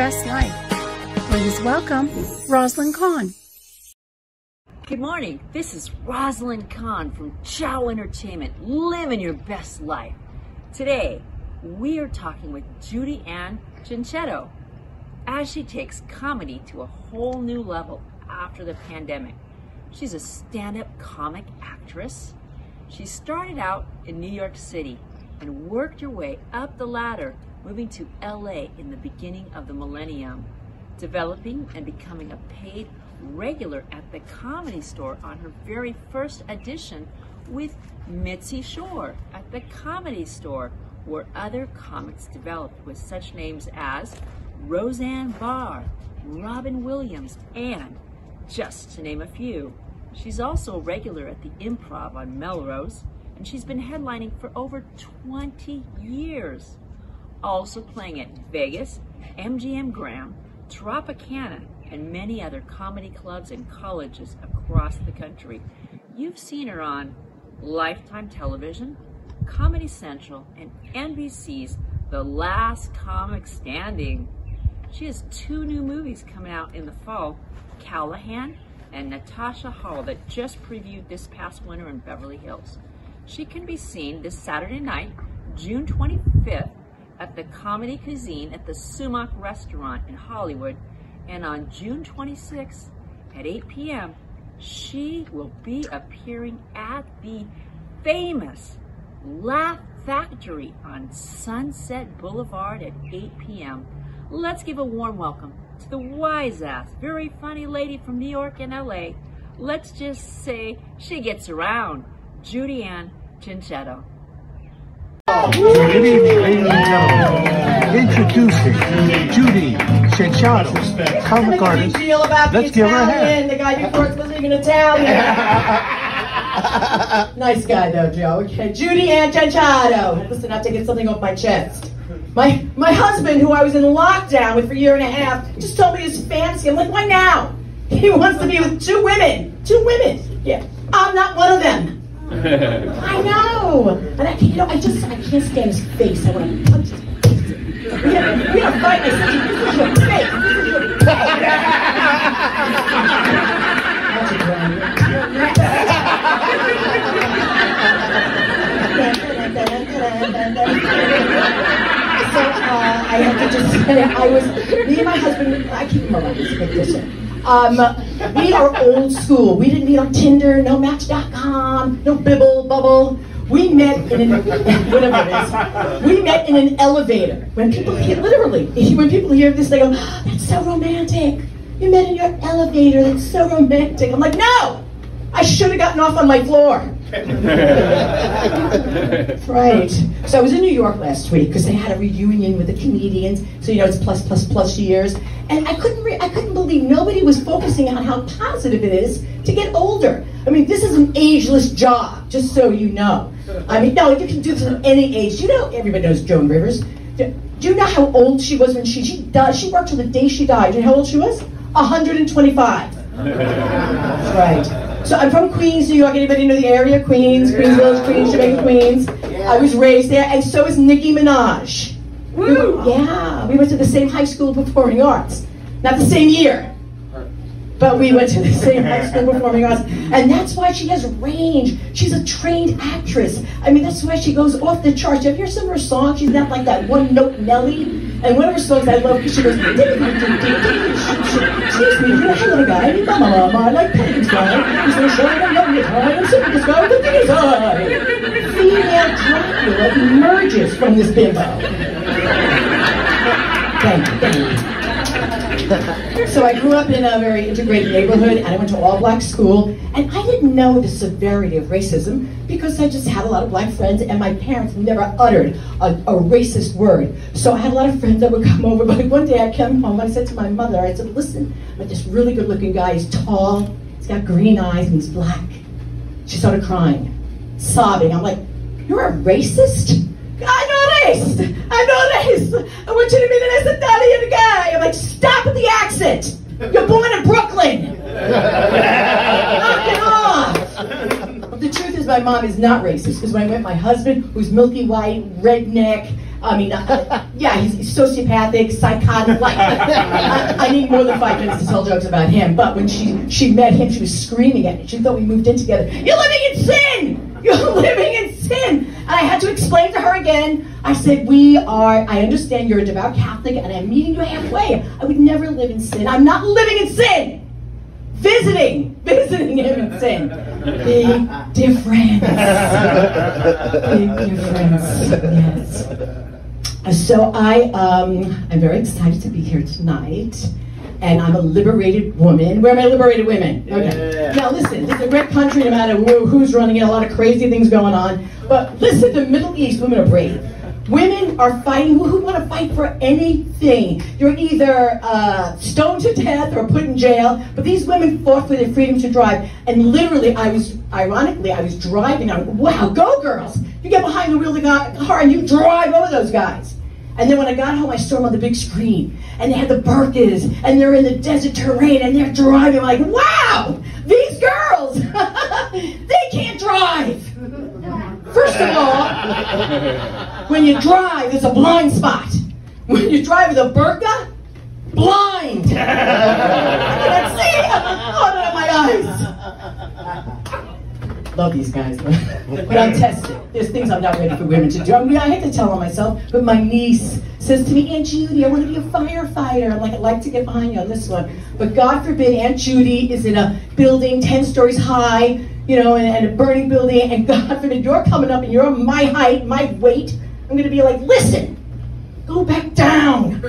best life. Please welcome Rosalind Kahn. Good morning. This is Rosalind Kahn from Chow Entertainment, living your best life. Today, we are talking with Judy Ann Chinchetto as she takes comedy to a whole new level after the pandemic. She's a stand-up comic actress. She started out in New York City and worked her way up the ladder, moving to LA in the beginning of the millennium, developing and becoming a paid regular at the Comedy Store on her very first edition with Mitzi Shore at the Comedy Store, where other comics developed with such names as Roseanne Barr, Robin Williams, and just to name a few. She's also a regular at the Improv on Melrose, and she's been headlining for over 20 years. Also playing at Vegas, MGM Grand, Tropicana, and many other comedy clubs and colleges across the country. You've seen her on Lifetime Television, Comedy Central, and NBC's The Last Comic Standing. She has 2 new movies coming out in the fall, Callahan and Natasha Hall, that just previewed this past winter in Beverly Hills. She can be seen this Saturday night, June 25th, at the Comedy Cuisine at the Sumac Restaurant in Hollywood, and on June 26th at 8 p.m., she will be appearing at the famous Laugh Factory on Sunset Boulevard at 8 p.m. Let's give a warm welcome to the wise-ass, very funny lady from New York and LA. Let's just say she gets around, Judy Ann Chinchetto. Good evening, ladies and gentlemen. Introducing Judy Chinchetto, comic artist. Let's give her a hand. The guy before was even Italian. Nice guy though, Joe. Okay, Judy Ann Chinchetto. Listen, I have to get something off my chest. My husband, who I was in lockdown with for a year and a half, just told me his fantasy. I'm like, why now? He wants to be with 2 women. 2 women. Yeah, I'm not one of them. I know, and I can't stand his face. I want to punch his face. We gotta fight this. This is your face. This is your So I have to just say, me and my husband, I keep him around, it's a big distance. We are old school. We didn't meet on Tinder, no Match.com, no Bibble, Bubble. We met in an, whatever it is. We met in an elevator. When people hear, literally, when people hear this, they go, oh, that's so romantic. You met in your elevator, that's so romantic. I'm like, no! I should have gotten off on my floor. Right. So I was in New York last week because they had a reunion with the comedians. So it's plus years, and I couldn't believe nobody was focusing on how positive it is to get older. I mean, this is an ageless job, just so you know. I mean, no, you can do this at any age. Everybody knows Joan Rivers. Do you know how old she was when she died? She worked till the day she died. Do you know how old she was? 125. That's right. So I'm from Queens, New York. Anybody know the area? Queens, Queens Village, Queens, Jamaica, Queens. I was raised there, and so is Nicki Minaj. Woo! We went to the same high school of performing arts. Not the same year, but we went to the same high school of performing arts. And that's why she has range. She's a trained actress. I mean, that's why she goes off the charts. You ever hear some of her songs? She's not like that one-note Nelly. And one of her songs I love, because she goes, excuse me, you're a little guy, I like Patrick's guy. He's going to show you I'm loving this guy, I'm sick of this guy, the thing is I. Female Dracula emerges from this bimbo. Thank you. So I grew up in a very integrated neighborhood, and I went to all-black school, and I didn't know the severity of racism because I just had a lot of black friends, and my parents never uttered a racist word. So I had a lot of friends that would come over, but one day I came home, I said to my mother, I said, listen, I met this really good-looking guy, he's tall, he's got green eyes, and he's black. She started crying, sobbing. I'm like, you're a racist? I'm not racist. I'm not racist. I want you to be the Italian guy. I'm like, stop with the accent. You're born in Brooklyn. Knock it off. But the truth is, my mom is not racist, because when I met my husband, who's milky white, redneck, I mean, yeah, he's sociopathic, psychotic. Like, I need more than 5 minutes to tell jokes about him. But when she met him, she was screaming at me. She thought we moved in together. You're living in sin! You're living in sin! And I had to explain to her again. I said, I understand you're a devout Catholic, and I'm meeting you halfway. I would never live in sin. I'm not living in sin! Visiting him in sin. Big difference. Big difference, yes. So I'm very excited to be here tonight. And I'm a liberated woman. Where are my liberated women? Okay. Yeah. Now listen, it's a great country no matter who's running it, a lot of crazy things going on. But listen, the Middle East, women are brave. Women are fighting, who want to fight for anything. You're either stoned to death or put in jail, but these women fought for their freedom to drive. And literally, I was driving, wow, go girls. You get behind the wheel of the car and you drive over those guys. And then when I got home, I saw them on the big screen, and they had the burqas, and they're in the desert terrain, and they're driving. I'm like, wow, these girls, they can't drive. First of all, when you drive, there's a blind spot. When you drive with a burqa, blind. I can't see. Oh, no, my eyes. Love these guys, but I'm tested. There's things I'm not ready for women to do. I mean, I hate to tell on myself, but my niece says to me, Aunt Judy, I want to be a firefighter. I'm like, I'd like to get behind you on this one. But God forbid, Aunt Judy is in a building 10 stories high, you know, and a burning building, and God forbid, you're coming up and you're my height, my weight. I'm going to be like, listen, go back down.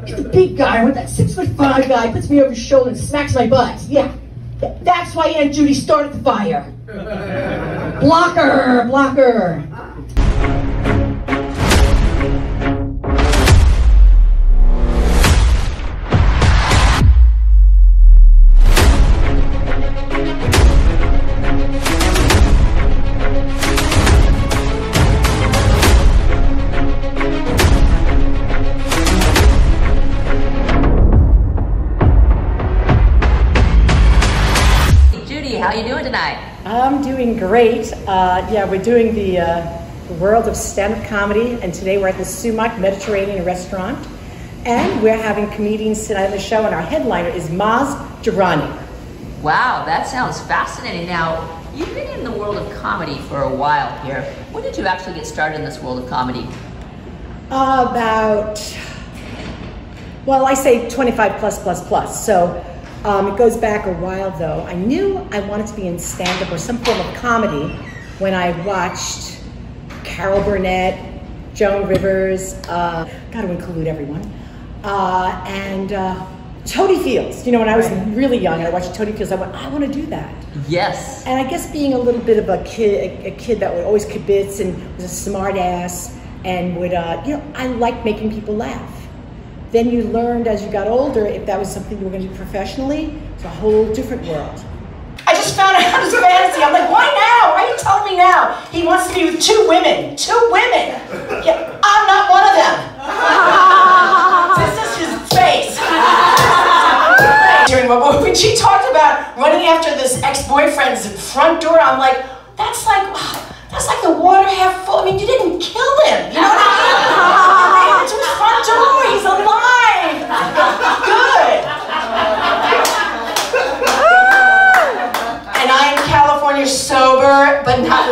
Get the big guy, I want that 6'5" guy, puts me over his shoulder and smacks my butt. Yeah. That's why Aunt Judy started the fire. Blocker, blocker. How you doing tonight? I'm doing great. Yeah, we're doing the world of stand-up comedy, and today we're at the Sumac Mediterranean restaurant, and we're having comedians tonight on the show, and our headliner is Maz Jobrani. Wow, that sounds fascinating. Now, you've been in the world of comedy for a while here. When did you actually get started in this world of comedy? Well, I say 25 plus. So it goes back a while though. I knew I wanted to be in stand-up or some form of comedy when I watched Carol Burnett, Joan Rivers, got to include everyone, and Toady Fields. You know, when I was really young and I watched Toady Fields, I went, I want to do that. Yes. And I guess being a little bit of a kid that would always kibitz and was a smart ass and would, you know, I liked making people laugh. Then you learned as you got older, if that was something you were going to do professionally, it's a whole different world. I just found out his fantasy. I'm like, why now? Why are you telling me now? He wants to be with 2 women. 2 women. Yeah, I'm not one of them. This is his face. When she talked about running after this ex-boyfriend's front door, I'm like, that's like the water half full. I mean, you didn't kill him. You know what I mean? It's his front door. He's alive. Good. And I'm in California sober, but not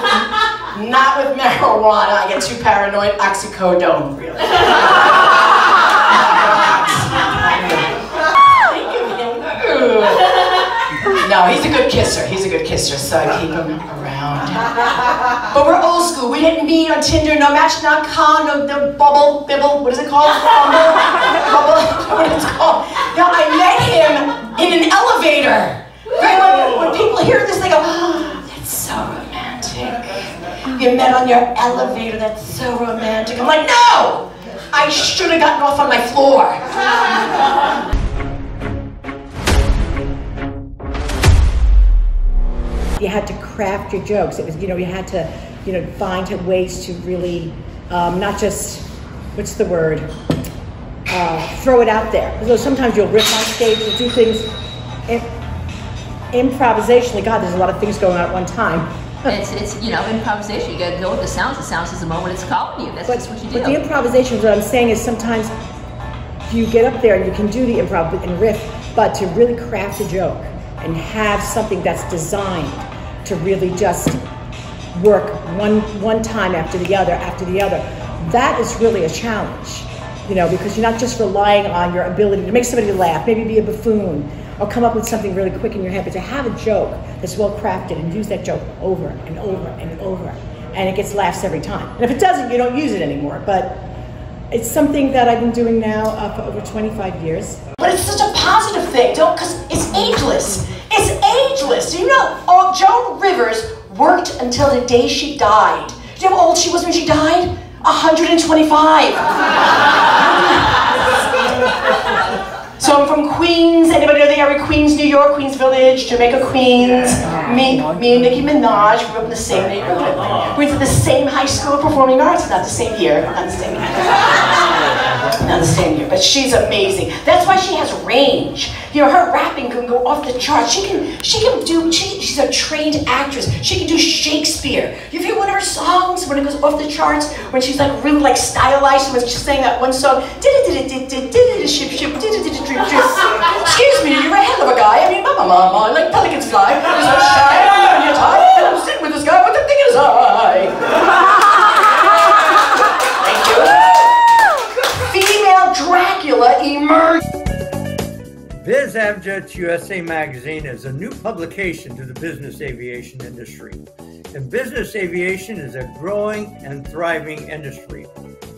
with marijuana. I get too paranoid. Oxycodone, really. No, he's a good kisser. He's a good kisser, so I keep him around. But we're old school. We didn't meet on Tinder, no Match.com, no Bubble, Bibble, what is it called? Bubble, what is it called? No, I met him in an elevator. When people hear this, they go, oh, that's so romantic. You met on your elevator, that's so romantic. I'm like, no! I should have gotten off on my floor. You had to craft your jokes. It was, you know, you had to, you know, find ways to really, not just, what's the word, throw it out there. So sometimes you'll riff on stage, you'll do things improvisationally. God, there's a lot of things going on at one time. It's you know, improvisation. You got to know what the sounds. The sounds is the moment it's calling you. That's just what you do. But the improvisation, what I'm saying is sometimes you get up there and you can do the improv and riff, but to really craft a joke and have something that's designed to really just work one time after the other, that is really a challenge, you know, because you're not just relying on your ability to make somebody laugh, maybe be a buffoon, or come up with something really quick in your head, but to have a joke that's well crafted and use that joke over and over and over, and it gets laughs every time. And if it doesn't, you don't use it anymore, but it's something that I've been doing now for over 25 years. But it's such a positive thing, because it's ageless. It's ageless. You know, Joan Rivers worked until the day she died. Do you know how old she was when she died? 125. So I'm from Queens. Anybody know the area? Queens, New York, Queens Village, Jamaica, Queens. Me and Nicki Minaj grew up in the same neighborhood. We went to the same high school of performing arts. Not the same year. Not the same year. Not the same year. But she's amazing. That's why she has range. You know, her rapping can go off the charts. She's a trained actress. She can do Shakespeare. You hear one of her songs when it goes off the charts? When she's like really like stylized, when she's saying that one song. Excuse me, you're a hell of a guy. I mean, mama, like pelicans fly. There's no shine on your tie. And I'm sitting with this guy with the thing in his eye. Thank you. Female Dracula emerged. Biz Avjets USA magazine is a new publication to the business aviation industry. And business aviation is a growing and thriving industry.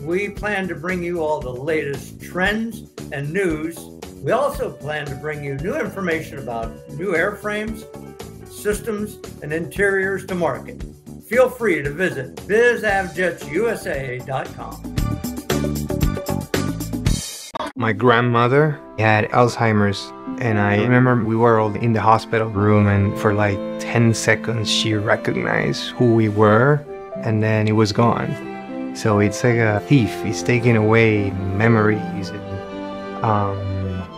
We plan to bring you all the latest trends and news. We also plan to bring you new information about new airframes, systems, and interiors to market. Feel free to visit bizavjetsusa.com. My grandmother had Alzheimer's, and I remember we were all in the hospital room, and for like 10 seconds she recognized who we were, and then it was gone. So it's like a thief. It's taking away memories and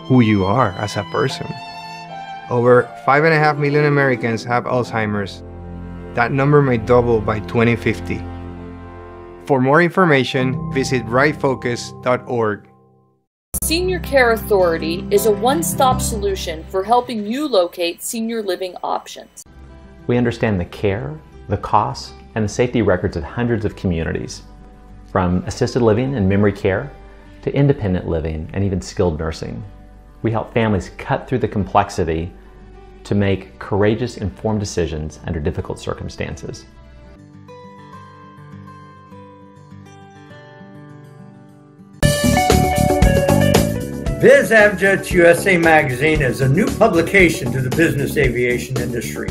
who you are as a person. Over 5.5 million Americans have Alzheimer's. That number may double by 2050. For more information, visit rightfocus.org. Senior Care Authority is a one-stop solution for helping you locate senior living options. We understand the care, the costs, and the safety records of hundreds of communities, from assisted living and memory care to independent living and even skilled nursing. We help families cut through the complexity to make courageous, informed decisions under difficult circumstances. Biz Avjets USA magazine is a new publication to the business aviation industry.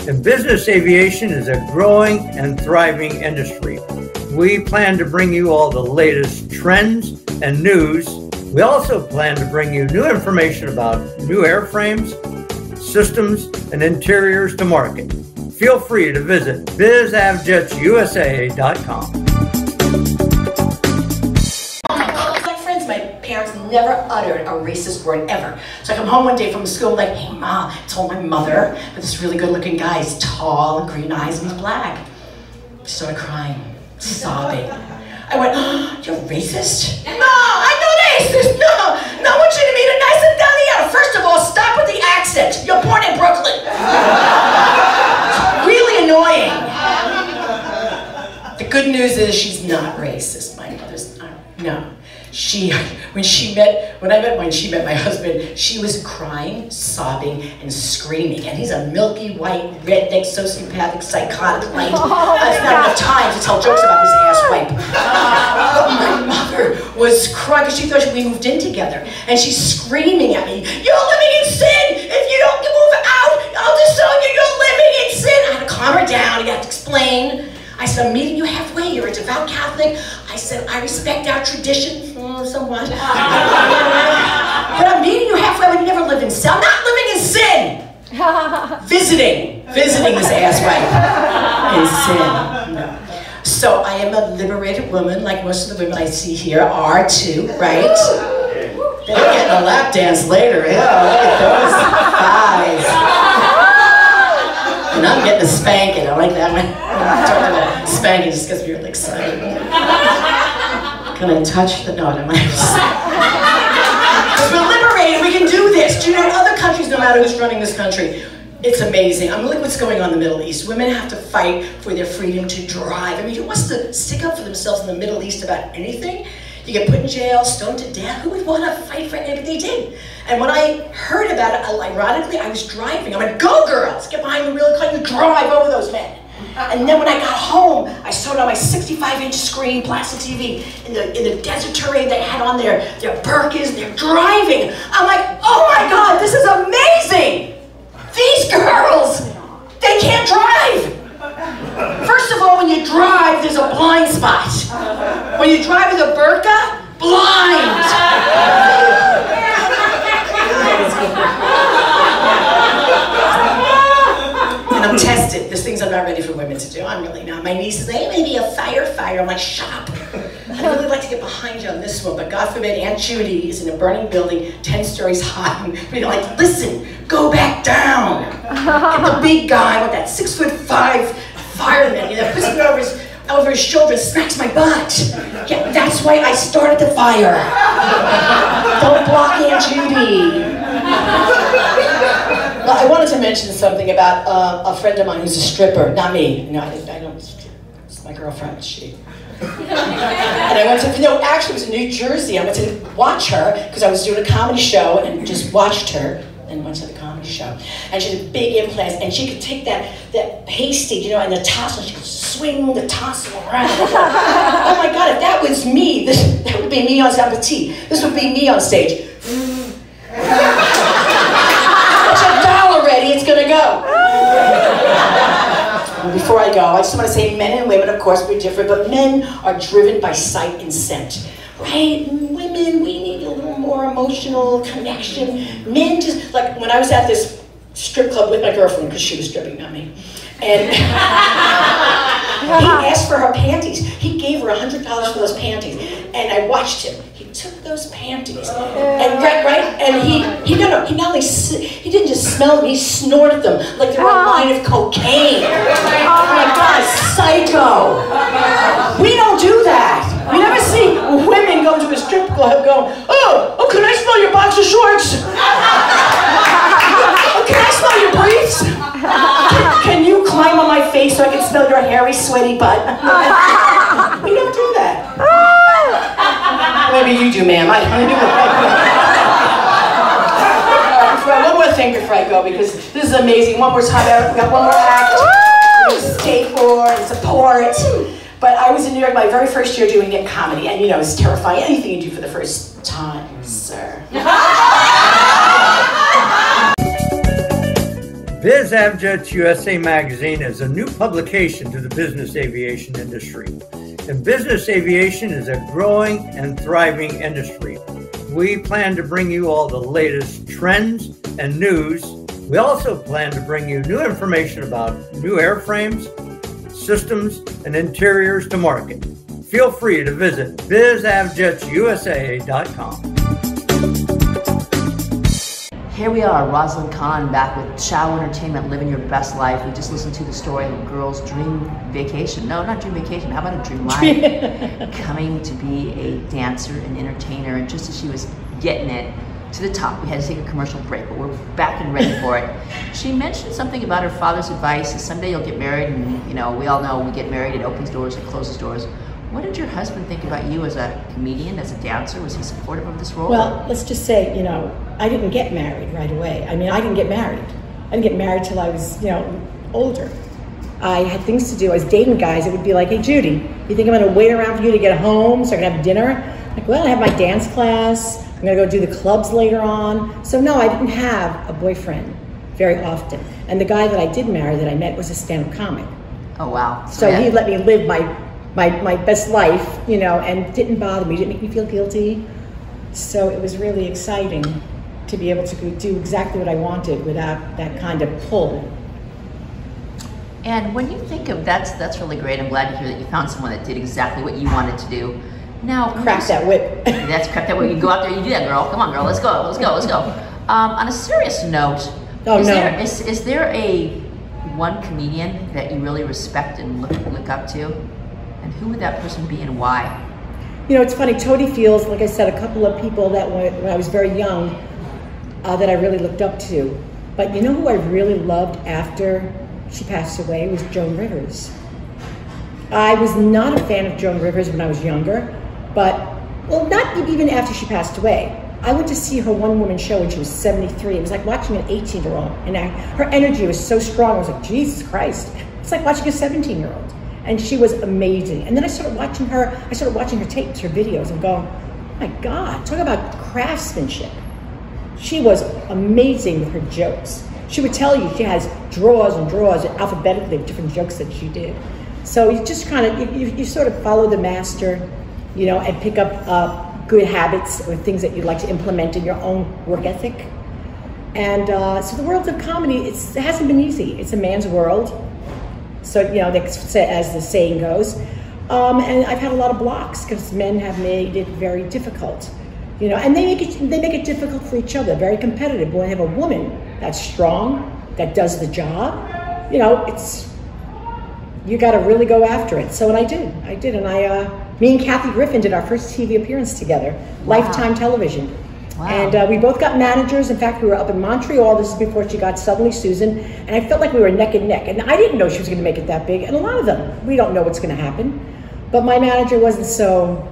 And business aviation is a growing and thriving industry. We plan to bring you all the latest trends and news. We also plan to bring you new information about new airframes, systems, and interiors to market. Feel free to visit bizavjetsusa.com. Parents never uttered a racist word ever. So I come home one day from school like, hey Ma, I told my mother, but this really good looking guy, he's tall, green eyes, and he's black. She started crying, sobbing. I went, oh, you're racist? No, I'm not racist, no. No, I want you to meet a nice Italiano. First of all, stop with the accent. You're born in Brooklyn. It's really annoying. The good news is she's not racist. My mother's not, no. When she met my husband, she was crying, sobbing, and screaming. And he's a milky white, redneck, sociopathic, psychotic light. That's not enough time to tell jokes about his ass wipe. My mother was crying because she thought we moved in together. And she's screaming at me, you're living in sin! If you don't move out, I'll disown you, you're living in sin! I had to calm her down, I had to explain. I said, I'm meeting you halfway, you're a devout Catholic. I said, I respect our tradition, somewhat. But I'm meeting you halfway when you never lived in sin. I'm not living in sin! Visiting this ass wife in sin. No. So I am a liberated woman, like most of the women I see here are too, right? They're getting a lap dance later. Yeah, look at those thighs. And I'm getting a spanking. I'm like, like that when I'm talking about spanking, just gets really excited. Can I touch the... No, I don't mind. Because we're liberated, we can do this. Do you know, in other countries, no matter who's running this country, it's amazing. I mean, look what's going on in the Middle East. Women have to fight for their freedom to drive. I mean, who wants to stick up for themselves in the Middle East about anything? You get put in jail, stoned to death. Who would want to fight for anything they did? And when I heard about it, ironically, I was driving. I went, go girls, get behind the wheel of the car, you drive over those men. And then when I got home, I saw it on my 65-inch screen, plastic TV, in the desert terrain. They had on their burqas, they're driving. I'm like, oh my God, this is amazing! These girls, they can't drive! First of all, when you drive, there's a blind spot. When you drive with a burqa, blind! And I'm tested. There's things I'm not ready for women to do. I'm really not. My niece is like, hey, maybe a firefighter. I'm like, shut up. I'd really like to get behind you on this one, but God forbid Aunt Judy is in a burning building, 10 stories high, and we're like, listen, go back down. Get the big guy with that 6'5" fireman, you know, puts me over his shoulder and smacks my butt. Yeah, that's why I started the fire. Don't block Aunt Judy. Well, I wanted to mention something about a friend of mine who's a stripper. Not me. No, I don't. It's my girlfriend. She. And I went to, no, actually it was in New Jersey. I went to watch her because I was doing a comedy show and just watched her and went to the comedy show. And she had big implants and she could take that pasty, you know, and the tassel, she could swing the tassel around. Oh my God, if that was me, that would be me on stage. This would be me on stage. Put your dollar ready, it's gonna go. Before I go, I just want to say men and women, of course, we're different, but men are driven by sight and scent, right? Women, we need a little more emotional connection. Men just, like when I was at this strip club with my girlfriend, because she was stripping, not me, and he asked for her panties. He gave her $100 for those panties, and I watched him. He took those panties, and and he not only, he didn't just smell them, he snorted them like they were a line of cocaine. Oh my God, psycho! We don't do that. We never see women go to a strip club going, oh, can I smell your boxer shorts? Oh, can I smell your briefs? Can you climb on my face so I can smell your hairy, sweaty butt? We don't do that. Maybe you do, ma'am. I do it. One more thing before I go, because this is amazing. One more time, we got one more act. We're going to stay for and support. But I was in New York my very first year doing it comedy, and you know, it's terrifying. Anything you do for the first time, sir. Biz Avjets USA Magazine is a new publication to the business aviation industry. And business aviation is a growing and thriving industry. We plan to bring you all the latest trends and news. We also plan to bring you new information about new airframes, systems, and interiors to market. Feel free to visit bizavjetsusa.com. Here we are, Rosalind Kahn, back with Chow Entertainment, Living Your Best Life. We just listened to the story of a girl's dream vacation. No, not dream vacation. How about a dream life? Coming to be a dancer and entertainer. And just as she was getting it to the top, we had to take a commercial break, but we're back and ready for it. She mentioned something about her father's advice. Someday you'll get married, and you know, we all know we get married, it opens doors, it closes doors. What did your husband think about you as a comedian, as a dancer? Was he supportive of this role? Well, let's just say, you know, I didn't get married right away. I mean, I didn't get married. I didn't get married till I was, you know, older. I had things to do. I was dating guys. It would be like, hey, Judy, you think I'm going to wait around for you to get home so I can have dinner? Like, well, I have my dance class. I'm going to go do the clubs later on. So no, I didn't have a boyfriend very often. And the guy that I did marry that I met was a stand-up comic. Oh, wow. So yeah, he let me live my best life, you know, and didn't bother me, didn't make me feel guilty. So it was really exciting to be able to do exactly what I wanted without that kind of pull. And when you think of that's really great. I'm glad to hear that you found someone that did exactly what you wanted to do. Now, crack that whip. That's crack that whip. You go out there, you do that, girl. Come on, girl. Let's go. Let's go. Let's go. On a serious note, is there a one comedian that you really respect and look up to? And who would that person be and why? You know, it's funny, Toady Fields, like I said, a couple of people that when I was very young that I really looked up to. But you know who I really loved after she passed away was Joan Rivers. I was not a fan of Joan Rivers when I was younger, but, well, not even after she passed away. I went to see her one-woman show when she was 73. It was like watching an 18-year-old, and her energy was so strong. I was like, Jesus Christ. It's like watching a 17-year-old. And she was amazing. And then I started watching her tapes, her videos, and going, oh my God, talk about craftsmanship. She was amazing with her jokes. She would tell you she has drawers and drawers alphabetically of different jokes that she did. So you just kind of, you sort of follow the master, you know, and pick up good habits or things that you'd like to implement in your own work ethic. And so the world of comedy, it hasn't been easy. It's a man's world. So, you know, as the saying goes. And I've had a lot of blocks because men have made it very difficult. You know, and they make it difficult for each other, very competitive. When I have a woman that's strong, that does the job, you know, you got to really go after it. So, and I did, and me and Kathy Griffin did our first TV appearance together, wow. Lifetime Television. Wow. And we both got managers. In fact, we were up in Montreal. This is before she got Suddenly Susan, and I felt like we were neck and neck. And I didn't know she was going to make it that big. And a lot of them, we don't know what's going to happen. But my manager wasn't so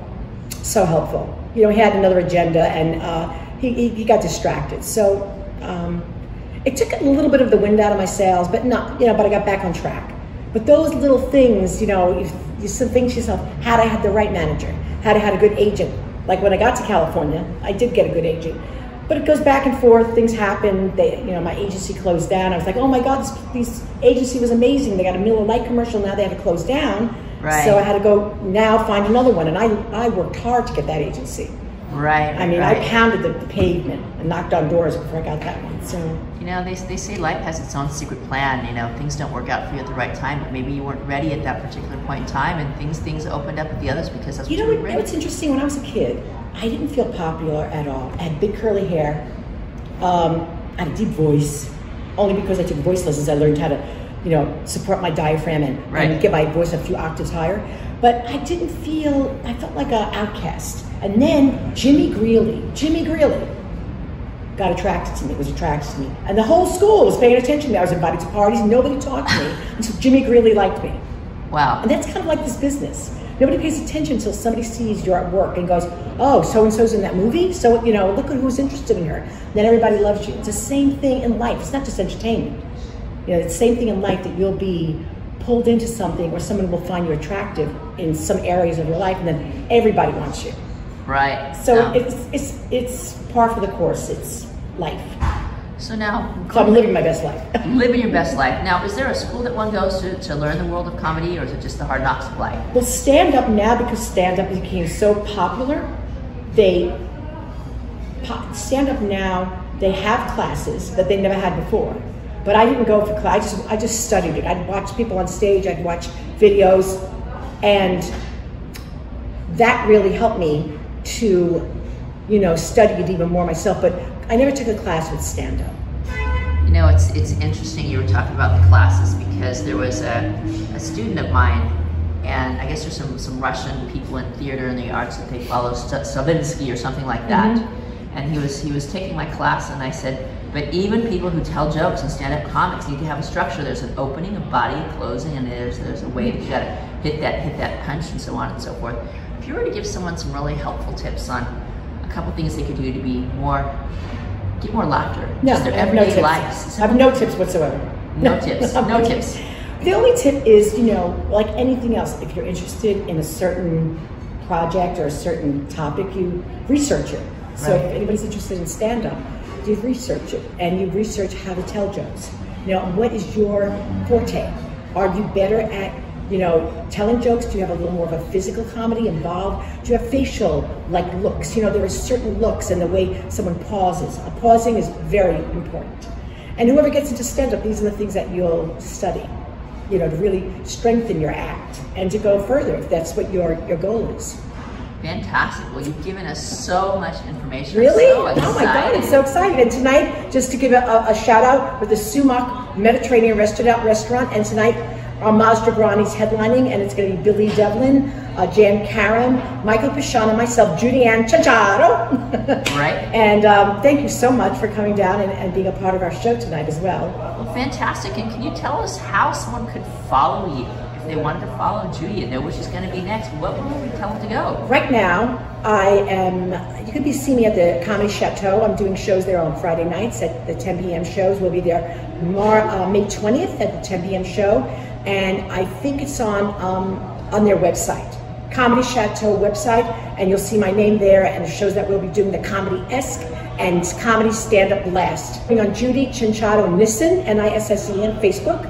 helpful. You know, he had another agenda, and he got distracted. So it took a little bit of the wind out of my sails, but not, you know, but I got back on track. But those little things, you know, you think to yourself, had I had the right manager, had I had a good agent. Like when I got to California, I did get a good agent. But it goes back and forth, things happen. You know, my agency closed down. I was like, oh my God, this agency was amazing. They got a Miller Lite commercial, now they had to close down. Right. So I had to go now find another one. And I worked hard to get that agency. Right. I mean, I pounded the pavement and knocked on doors before I got that one. So, you know, they say life has its own secret plan. You know, things don't work out for you at the right time, but maybe you weren't ready at that particular point in time, and things opened up at the others because that's what you were ready. What's interesting, when I was a kid, I didn't feel popular at all. I had big curly hair. I had a deep voice. Only because I took voice lessons, I learned how to, you know, support my diaphragm and get my voice a few octaves higher. But I felt like an outcast. And then Jimmy Greeley got attracted to me, was attracted to me. And the whole school was paying attention to me. I was invited to parties, nobody talked to me until Jimmy Greeley liked me. Wow. And that's kind of like this business. Nobody pays attention until somebody sees you're at work and goes, oh, so-and-so's in that movie? So, you know, look at who's interested in her. Then everybody loves you. It's the same thing in life. It's not just entertainment. You know, it's the same thing in life, that you'll be pulled into something or someone will find you attractive in some areas of your life, and then everybody wants you. Right. So it's par for the course. It's life. So now, so I'm living my best life. Living your best life. Now, is there a school that one goes to learn the world of comedy, or is it just the hard knocks of life? Well, stand-up now, because stand-up became so popular, stand-up now, they have classes that they never had before. But I didn't go for class. I just studied it. I'd watch people on stage. I'd watch videos, and that really helped me to, you know, study it even more myself. But I never took a class with stand-up. You know, it's interesting you were talking about the classes, because there was a student of mine, and I guess there's some Russian people in theater and the arts that they follow, Stravinsky or something like that. Mm-hmm. And he was taking my class, and I said, but even people who tell jokes and stand-up comics need to have a structure. There's an opening, a body, a closing, and there's a way that you gotta hit that punch, and so on and so forth. If you were to give someone some really helpful tips on a couple things they could do to get more laughter, just their everyday lives. I have no tips whatsoever. No tips. No tips. The only tip is, you know, like anything else, if you're interested in a certain project or a certain topic, you research it. So if anybody's interested in stand-up, you research it, and you research how to tell jokes. You know, what is your forte? Are you better at, you know, telling jokes? Do you have a little more of a physical comedy involved? Do you have facial, like, looks? You know, there are certain looks and the way someone pauses. Pausing is very important. And whoever gets into stand-up, these are the things that you'll study, you know, to really strengthen your act and to go further, if that's what your goal is. Fantastic. Well, you've given us so much information. Really? So Oh my God, I'm so excited. And tonight, just to give a shout out with the Sumac Mediterranean Restaurant, and tonight Mazda Grani's headlining, and it's going to be Billy Devlin, Jan Karam, Michael Pashana, myself, Judy Ann Chinchetto. Right. And thank you so much for coming down and being a part of our show tonight as well. Well, fantastic. And can you tell us how someone could follow you? If they wanted to follow Judy and know where she's going to be next, what would we tell them to go? Right now, you can see me at the Comedy Chateau. I'm doing shows there on Friday nights at the 10 p.m. shows. We'll be there May 20th at the 10 p.m. show. And I think it's on their website, Comedy Chateau website, and you'll see my name there and the shows that we'll be doing, the Comedy-esque and Comedy Stand-Up Blast. On Judy Chinchetto Nissen, N-I-S-S-E-N, Facebook,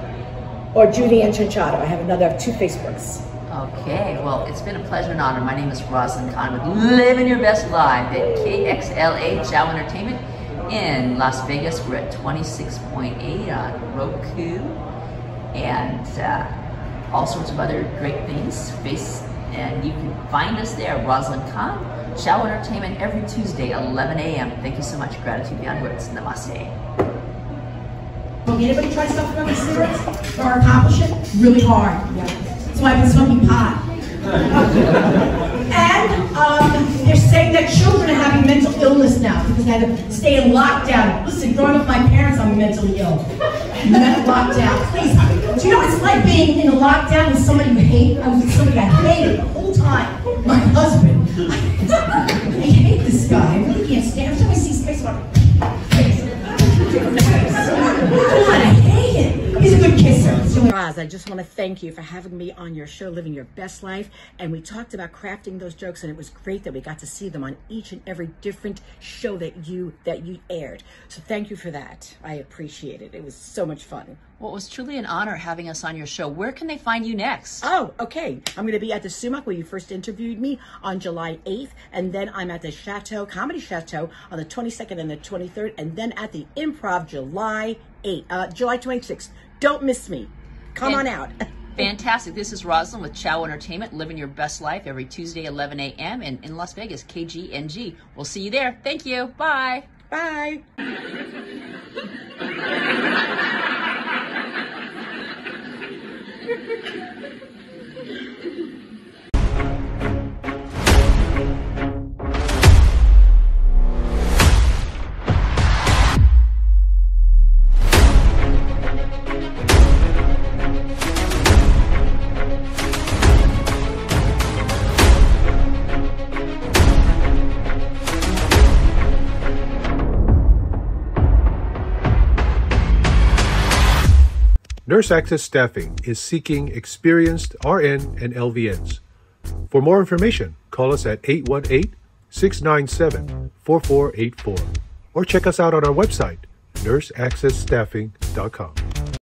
or Judy Ann Chinchetto. I have two Facebooks. Okay, well, it's been a pleasure and honor. My name is Rosalind Kahn with Living Your Best Live at KXLA Chow Entertainment in Las Vegas. We're at 26.8 on Roku and all sorts of other great things. And you can find us there, Rosalind Kahn, Chow Entertainment, every Tuesday, 11 a.m. Thank you so much. Gratitude beyond words. Namaste. Anybody try something on these cigarettes or accomplish it? Really hard. Yeah. That's why I've been smoking pot. And they're saying that children are having mental illness now because they had to stay in lockdown. Listen, growing up with my parents, I'm mentally ill. Lockdown. Please. Do you know what it's like being in a lockdown with somebody you hate? I was with somebody I hated the whole time. My husband. I hate this guy. I really can't stand him. Every time I see his face, I'm I hate him. He's a good kisser. Roz, I just want to thank you for having me on your show, Living Your Best Life. And we talked about crafting those jokes, and it was great that we got to see them on each and every different show that you aired. So thank you for that. I appreciate it. It was so much fun. Well, it was truly an honor having us on your show. Where can they find you next? Oh, okay. I'm going to be at the Sumac where you first interviewed me on July 8th. And then I'm at the Chateau, Comedy Chateau on the 22nd and the 23rd. And then at the Improv July 26th. Don't miss me. Come on out. Fantastic. This is Rosalind with Chow Entertainment, Living Your Best Life every Tuesday, 11 a.m. and in Las Vegas, KGNG. We'll see you there. Thank you. Bye. Bye. Nurse Access Staffing is seeking experienced RN and LVNs. For more information, call us at 818-697-4484 or check us out on our website, nurseaccessstaffing.com.